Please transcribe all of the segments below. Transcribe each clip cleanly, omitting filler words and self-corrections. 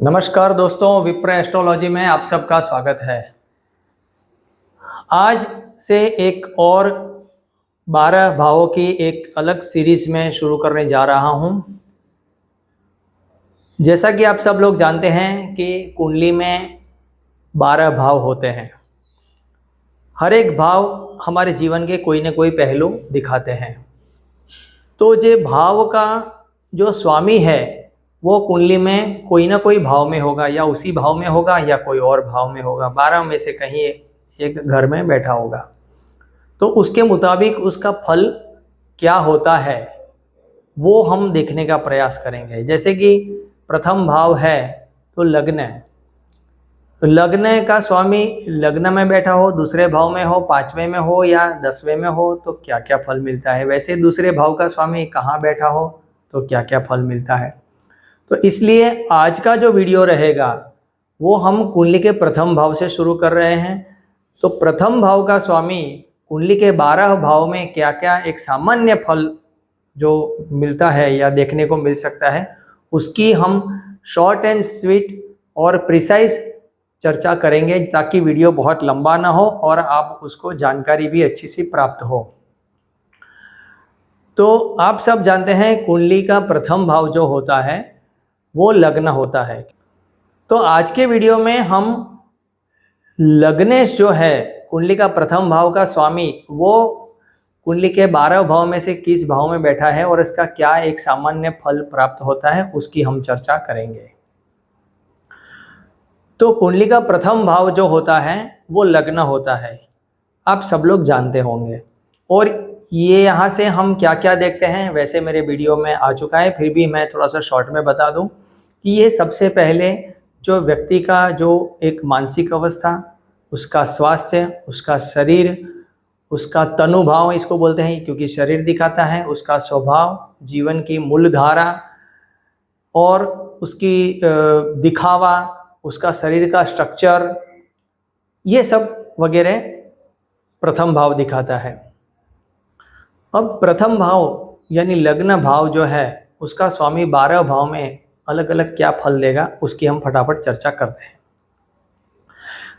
नमस्कार दोस्तों, विप्र एस्ट्रोलॉजी में आप सबका स्वागत है। आज से एक और 12 भावों की एक अलग सीरीज में शुरू करने जा रहा हूं। जैसा कि आप सब लोग जानते हैं कि कुंडली में 12 भाव होते हैं। हर एक भाव हमारे जीवन के कोई न कोई पहलू दिखाते हैं। तो जो भाव का जो स्वामी है वो कुंडली में कोई ना कोई भाव में होगा, या उसी भाव में होगा या कोई और भाव में होगा। 12 में से कहीं एक घर में बैठा होगा। तो उसके मुताबिक उसका फल क्या होता है वो हम देखने का प्रयास करेंगे। जैसे कि प्रथम भाव है तो लग्न। लग्न का स्वामी लग्न में बैठा हो, दूसरे भाव में हो, 5वें में हो या 10वें में हो तो क्या क्या फल मिलता है। वैसे दूसरे भाव का स्वामी कहाँ बैठा हो तो क्या क्या फल मिलता है। तो इसलिए आज का जो वीडियो रहेगा वो हम कुंडली के प्रथम भाव से शुरू कर रहे हैं। तो प्रथम भाव का स्वामी कुंडली के 12 भाव में क्या क्या एक सामान्य फल जो मिलता है या देखने को मिल सकता है उसकी हम शॉर्ट एंड स्वीट और प्रिसाइज चर्चा करेंगे, ताकि वीडियो बहुत लंबा ना हो और आप उसको जानकारी भी अच्छी सी प्राप्त हो। तो आप सब जानते हैं कुंडली का प्रथम भाव जो होता है वो लग्न होता है। तो आज के वीडियो में हम लग्नेश जो है कुंडली का प्रथम भाव का स्वामी, वो कुंडली के 12 भाव में से किस भाव में बैठा है और इसका क्या एक सामान्य फल प्राप्त होता है उसकी हम चर्चा करेंगे। तो कुंडली का प्रथम भाव जो होता है वो लग्न होता है, आप सब लोग जानते होंगे। और ये यहाँ से हम क्या क्या देखते हैं वैसे मेरे वीडियो में आ चुका है, फिर भी मैं थोड़ा सा शॉर्ट में बता दूं कि ये सबसे पहले जो व्यक्ति का जो एक मानसिक अवस्था, उसका स्वास्थ्य, उसका शरीर, उसका तनुभाव इसको बोलते हैं क्योंकि शरीर दिखाता है, उसका स्वभाव, जीवन की मूलधारा और उसकी दिखावा, उसका शरीर का स्ट्रक्चर, ये सब वगैरह प्रथम भाव दिखाता है। अब प्रथम भाव यानी लग्न भाव जो है उसका स्वामी 12 भाव में अलग अलग क्या फल देगा उसकी हम फटाफट चर्चा करते हैं।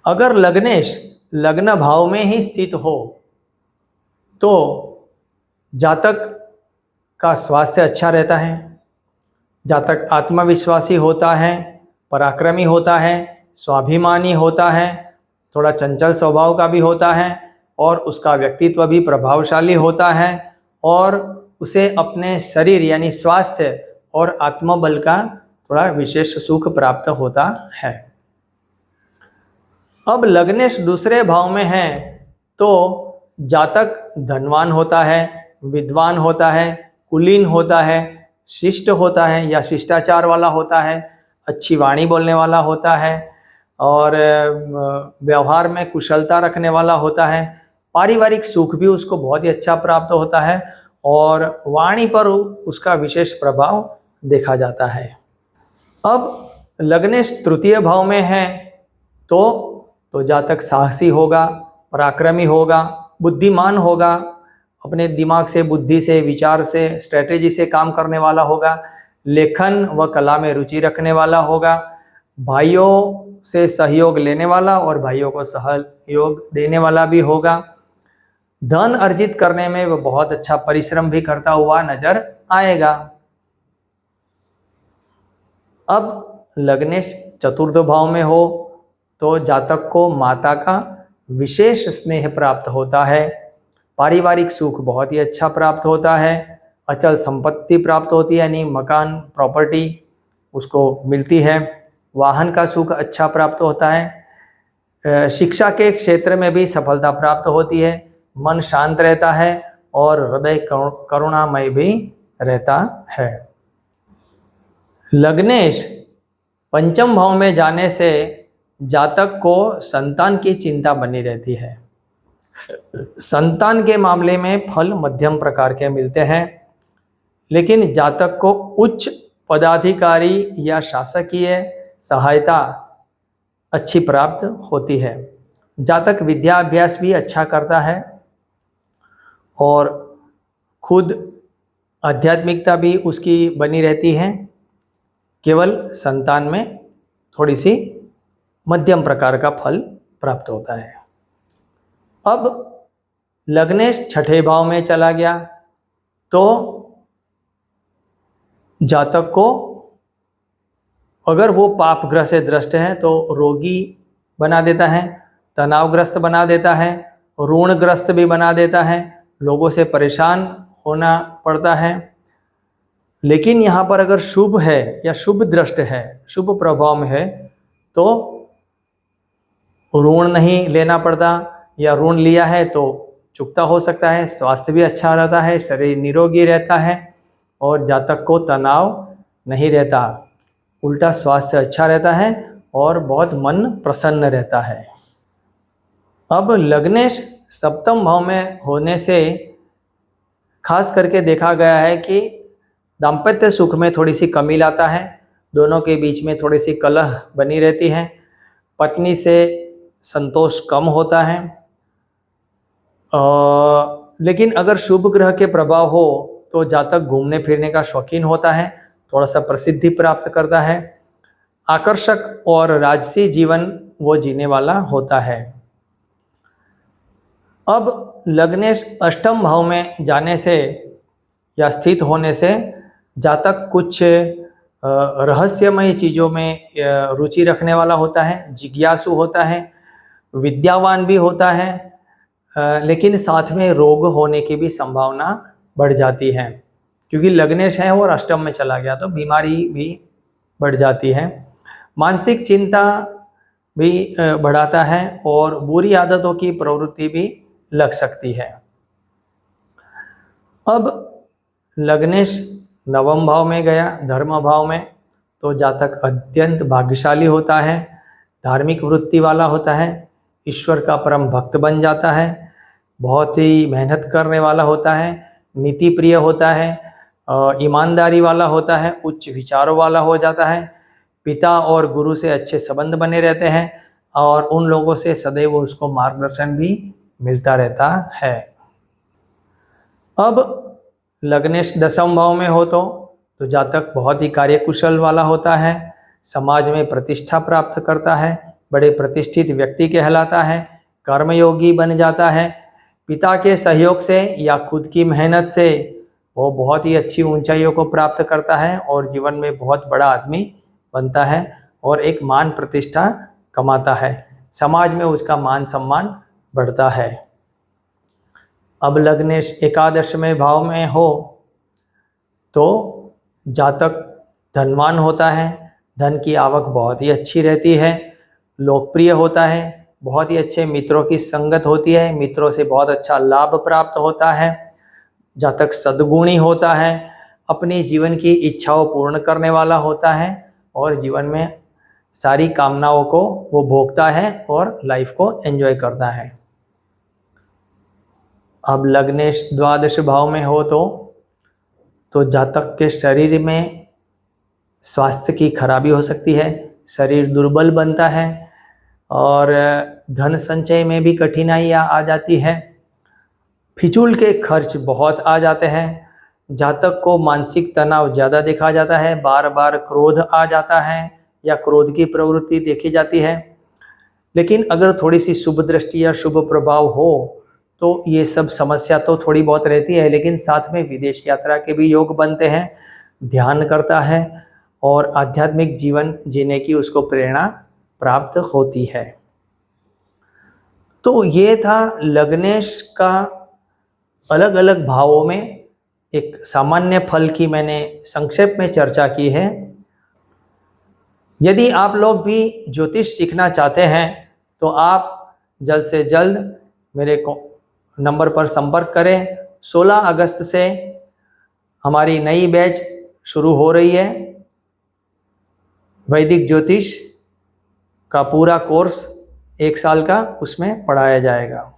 अगर लग्नेश लग्न भाव में ही स्थित हो तो जातक का स्वास्थ्य अच्छा रहता है, जातक आत्मविश्वासी होता है, पराक्रमी होता है, स्वाभिमानी होता है, थोड़ा चंचल स्वभाव का भी होता है और उसका व्यक्तित्व भी प्रभावशाली होता है और उसे अपने शरीर यानी स्वास्थ्य और आत्मबल का थोड़ा विशेष सुख प्राप्त होता है। अब लग्नेश दूसरे भाव में है तो जातक धनवान होता है, विद्वान होता है, कुलीन होता है, शिष्ट होता है या शिष्टाचार वाला होता है, अच्छी वाणी बोलने वाला होता है और व्यवहार में कुशलता रखने वाला होता है। पारिवारिक सुख भी उसको बहुत ही अच्छा प्राप्त होता है और वाणी पर उसका विशेष प्रभाव देखा जाता है। अब लग्नेश तृतीय भाव में है तो जातक साहसी होगा, पराक्रमी होगा, बुद्धिमान होगा, अपने दिमाग से, बुद्धि से, विचार से, स्ट्रेटेजी से काम करने वाला होगा, लेखन व कला में रुचि रखने वाला होगा, भाइयों से सहयोग लेने वाला और भाइयों को सहयोग देने वाला भी होगा। धन अर्जित करने में वह बहुत अच्छा परिश्रम भी करता हुआ नजर आएगा। अब लग्नेश चतुर्थ भाव में हो तो जातक को माता का विशेष स्नेह प्राप्त होता है, पारिवारिक सुख बहुत ही अच्छा प्राप्त होता है, अचल संपत्ति प्राप्त होती है यानी मकान प्रॉपर्टी उसको मिलती है, वाहन का सुख अच्छा प्राप्त होता है, शिक्षा के क्षेत्र में भी सफलता प्राप्त होती है, मन शांत रहता है और हृदय करुणामय भी रहता है। लग्नेश पंचम भाव में जाने से जातक को संतान की चिंता बनी रहती है। संतान के मामले में फल मध्यम प्रकार के मिलते हैं, लेकिन जातक को उच्च पदाधिकारी या शासकीय सहायता अच्छी प्राप्त होती है। जातक विद्या अभ्यास भी अच्छा करता है और खुद आध्यात्मिकता भी उसकी बनी रहती है। केवल संतान में थोड़ी सी मध्यम प्रकार का फल प्राप्त होता है। अब लग्नेश छठे भाव में चला गया तो जातक को अगर वो पाप ग्रह से ग्रस्त है तो रोगी बना देता है, तनावग्रस्त बना देता है, ऋणग्रस्त भी बना देता है, लोगों से परेशान होना पड़ता है। लेकिन यहाँ पर अगर शुभ है या शुभ दृष्ट है, शुभ प्रभाव में है, तो ऋण नहीं लेना पड़ता, या ऋण लिया है तो चुकता हो सकता है, स्वास्थ्य भी अच्छा रहता है, शरीर निरोगी रहता है और जातक को तनाव नहीं रहता, उल्टा स्वास्थ्य अच्छा रहता है और बहुत मन प्रसन्न रहता है। अब लग्नेश सप्तम भाव में होने से खास करके देखा गया है कि दाम्पत्य सुख में थोड़ी सी कमी लाता है, दोनों के बीच में थोड़ी सी कलह बनी रहती है, पत्नी से संतोष कम होता है। लेकिन अगर शुभ ग्रह के प्रभाव हो तो जातक घूमने फिरने का शौकीन होता है, थोड़ा सा प्रसिद्धि प्राप्त करता है, आकर्षक और राजसी जीवन वो जीने वाला होता है। अब लग्नेश अष्टम भाव में जाने से या स्थित होने से जातक कुछ रहस्यमय चीज़ों में रुचि रखने वाला होता है, जिज्ञासु होता है, विद्यावान भी होता है, लेकिन साथ में रोग होने की भी संभावना बढ़ जाती है, क्योंकि लग्नेश है और अष्टम में चला गया तो बीमारी भी बढ़ जाती है। मानसिक चिंता भी बढ़ाता है और बुरी आदतों की प्रवृत्ति भी लग सकती है। अब लग्नेश नवम भाव में गया, धर्म भाव में, तो जातक अत्यंत भाग्यशाली होता है, धार्मिक वृत्ति वाला होता है, ईश्वर का परम भक्त बन जाता है, बहुत ही मेहनत करने वाला होता है, नीति प्रिय होता है, ईमानदारी वाला होता है, उच्च विचारों वाला हो जाता है, पिता और गुरु से अच्छे संबंध बने रहते हैं और उन लोगों से सदैव उसको मार्गदर्शन भी मिलता रहता है। अब लग्नेश दसम भाव में हो तो जातक बहुत ही कार्यकुशल वाला होता है, समाज में प्रतिष्ठा प्राप्त करता है, बड़े प्रतिष्ठित व्यक्ति कहलाता है, कर्मयोगी बन जाता है, पिता के सहयोग से या खुद की मेहनत से वो बहुत ही अच्छी ऊंचाइयों को प्राप्त करता है और जीवन में बहुत बड़ा आदमी बनता है और एक मान प्रतिष्ठा कमाता है, समाज में उसका मान सम्मान बढ़ता है। अब लग्नेश एकादशवें भाव में हो तो जातक धनवान होता है, धन की आवक बहुत ही अच्छी रहती है, लोकप्रिय होता है, बहुत ही अच्छे मित्रों की संगत होती है, मित्रों से बहुत अच्छा लाभ प्राप्त होता है, जातक सद्गुणी होता है, अपनी जीवन की इच्छाओं पूर्ण करने वाला होता है और जीवन में सारी कामनाओं को वो भोगता है और लाइफ को एंजॉय करता है। अब लग्नेश द्वादश भाव में हो तो जातक के शरीर में स्वास्थ्य की खराबी हो सकती है, शरीर दुर्बल बनता है और धन संचय में भी कठिनाइयाँ आ जाती है, फिजूल के खर्च बहुत आ जाते हैं, जातक को मानसिक तनाव ज़्यादा देखा जाता है, बार बार क्रोध आ जाता है या क्रोध की प्रवृत्ति देखी जाती है। लेकिन अगर थोड़ी सी शुभ दृष्टि या शुभ प्रभाव हो तो ये सब समस्या तो थोड़ी बहुत रहती है, लेकिन साथ में विदेश यात्रा के भी योग बनते हैं, ध्यान करता है और आध्यात्मिक जीवन जीने की उसको प्रेरणा प्राप्त होती है। तो ये था लग्नेश का अलग अलग भावों में एक सामान्य फल की मैंने संक्षेप में चर्चा की है। यदि आप लोग भी ज्योतिष सीखना चाहते हैं तो आप जल्द से जल्द मेरे नंबर पर संपर्क करें। 16 अगस्त से हमारी नई बैच शुरू हो रही है, वैदिक ज्योतिष का पूरा कोर्स 1 साल का उसमें पढ़ाया जाएगा।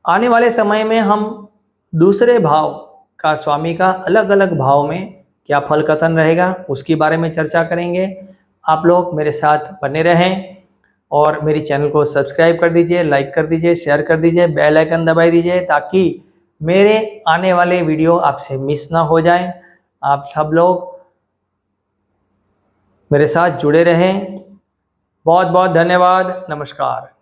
आने वाले समय में हम दूसरे भाव का स्वामी का अलग अलग भाव में क्या फल कथन रहेगा उसके बारे में चर्चा करेंगे। आप लोग मेरे साथ बने रहें और मेरी चैनल को सब्सक्राइब कर दीजिए, लाइक कर दीजिए, शेयर कर दीजिए, बेल आइकन दबाई दीजिए ताकि मेरे आने वाले वीडियो आपसे मिस ना हो जाएं। आप सब लोग मेरे साथ जुड़े रहें बहुत बहुत धन्यवाद। नमस्कार।